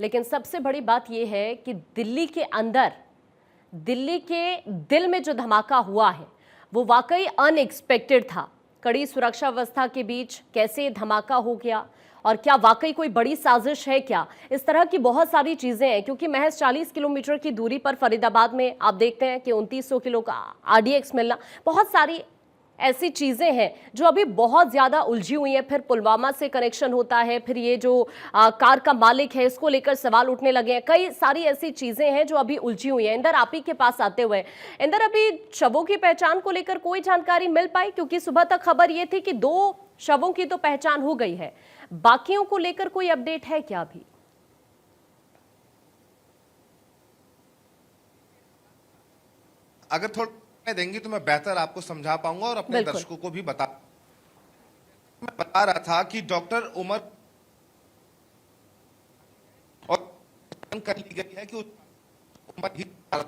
लेकिन सबसे बड़ी बात यह है कि दिल्ली के अंदर, दिल्ली के दिल में जो धमाका हुआ है वो वाकई अनएक्सपेक्टेड था। कड़ी सुरक्षा व्यवस्था के बीच कैसे धमाका हो गया और क्या वाकई कोई बड़ी साजिश है क्या? इस तरह की बहुत सारी चीजें हैं, क्योंकि महज 40 किलोमीटर की दूरी पर फरीदाबाद में आप देखते हैं कि 2900 किलो का आरडीएक्स मिलना, बहुत सारी ऐसी चीजें हैं जो अभी बहुत ज्यादा उलझी हुई हैं। फिर पुलवामा से कनेक्शन होता है, फिर ये जो कार का मालिक है इसको लेकर सवाल उठने लगे हैं। कई सारी ऐसी चीजें हैं जो अभी उलझी हुई हैं। इंदर, आप ही के पास आते हुए, इंदर, अभी शवों की पहचान को लेकर कोई जानकारी मिल पाई? क्योंकि सुबह तक खबर ये थी कि 2 शवों की तो पहचान हो गई है, बाकियों को लेकर कोई अपडेट है क्या अभी? अगर थोड़ा देंगी तो मैं बेहतर आपको समझा पाऊंगा और अपने दर्शकों को भी मैं बता रहा था कि डॉक्टर उमर और कर ली गई है कि उमर ही था।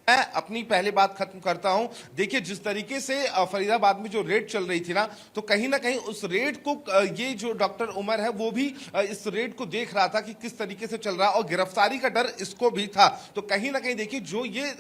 मैं अपनी पहली बात खत्म करता हूं। देखिए, जिस तरीके से फरीदाबाद में जो रेड चल रही थी ना, तो कहीं ना कहीं उस रेड को ये जो डॉक्टर उमर है वो भी इस रेड को देख रहा था कि किस तरीके से चल रहा है, और गिरफ्तारी का डर इसको भी था। तो कहीं ना कहीं देखिए, जो ये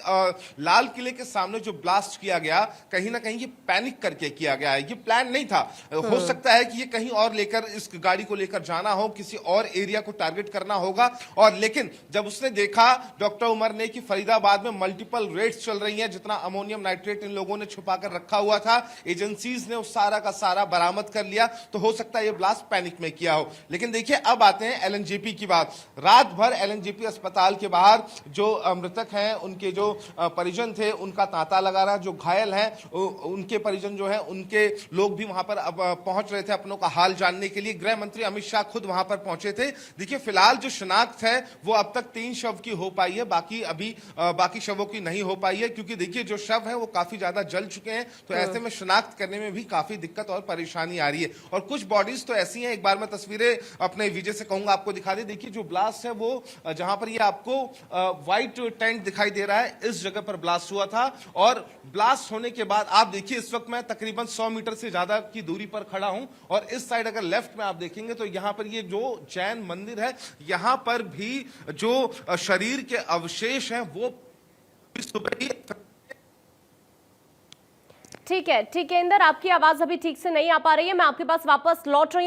लाल किले के सामने जो ब्लास्ट किया गया, कहीं ना कहीं ये पैनिक करके किया गया है, ये प्लान नहीं था। हो सकता है कि ये कहीं और लेकर, इस गाड़ी को लेकर जाना हो, किसी और एरिया को टारगेट करना होगा। और लेकिन जब उसने देखा डॉक्टर उमर ने कि फरीदाबाद में मल्टीपल रेड्स चल रही हैं, जितना अमोनियम नाइट्रेट इन लोगों ने छुपा कर रखा हुआ था, एजेंसीज ने उस सारा का सारा बरामद कर लिया। तो हो सकता है ये ब्लास्ट पैनिक में किया हो। लेकिन देखिए, अब आते हैं एलएनजेपी की बात। रात भर एलएनजेपी अस्पताल के बाहर जो मृतक हैं, उनके जो परिजन थे, उनका तांता लगा रहा। जो घायल हैं उनके परिजन जो है, उनके लोग भी वहां पर अब पहुंच रहे थे अपनों का हाल जानने के लिए। गृह मंत्री अमित शाह खुद वहां पर पहुंचे थे। देखिए, फिलहाल जो शिनाख्त है वो अब तक 3 शव की हो पाई है, बाकी शवों की नहीं हो पाई है, क्योंकि देखिए जो शव है वो काफी ज्यादा जल चुके हैं। तो ऐसे में शिनाख्त करने में भी काफी दिक्कत और परेशानी आ रही है। और कुछ बॉडीज तो ऐसी हैं, एक बार मैं तस्वीरें अपने विजय से कहूंगा आपको दिखा दे। देखिए, जो ब्लास्ट है वो जहां पर ये आपको व्हाइट टेंट दिखाई दे रहा है, इस जगह पर ब्लास्ट हुआ था। और ब्लास्ट होने के बाद आप देखिए, इस वक्त मैं तकरीबन 100 मीटर से ज्यादा की दूरी पर खड़ा हूं, और इस साइड अगर लेफ्ट में आप देखेंगे तो यहां पर ये जो जैन मंदिर है, यहां पर भी जो शरीर के अवशेष हैं वो ठीक है इंदर, आपकी आवाज अभी ठीक से नहीं आ पा रही है। मैं आपके पास वापस लौट रही हूं।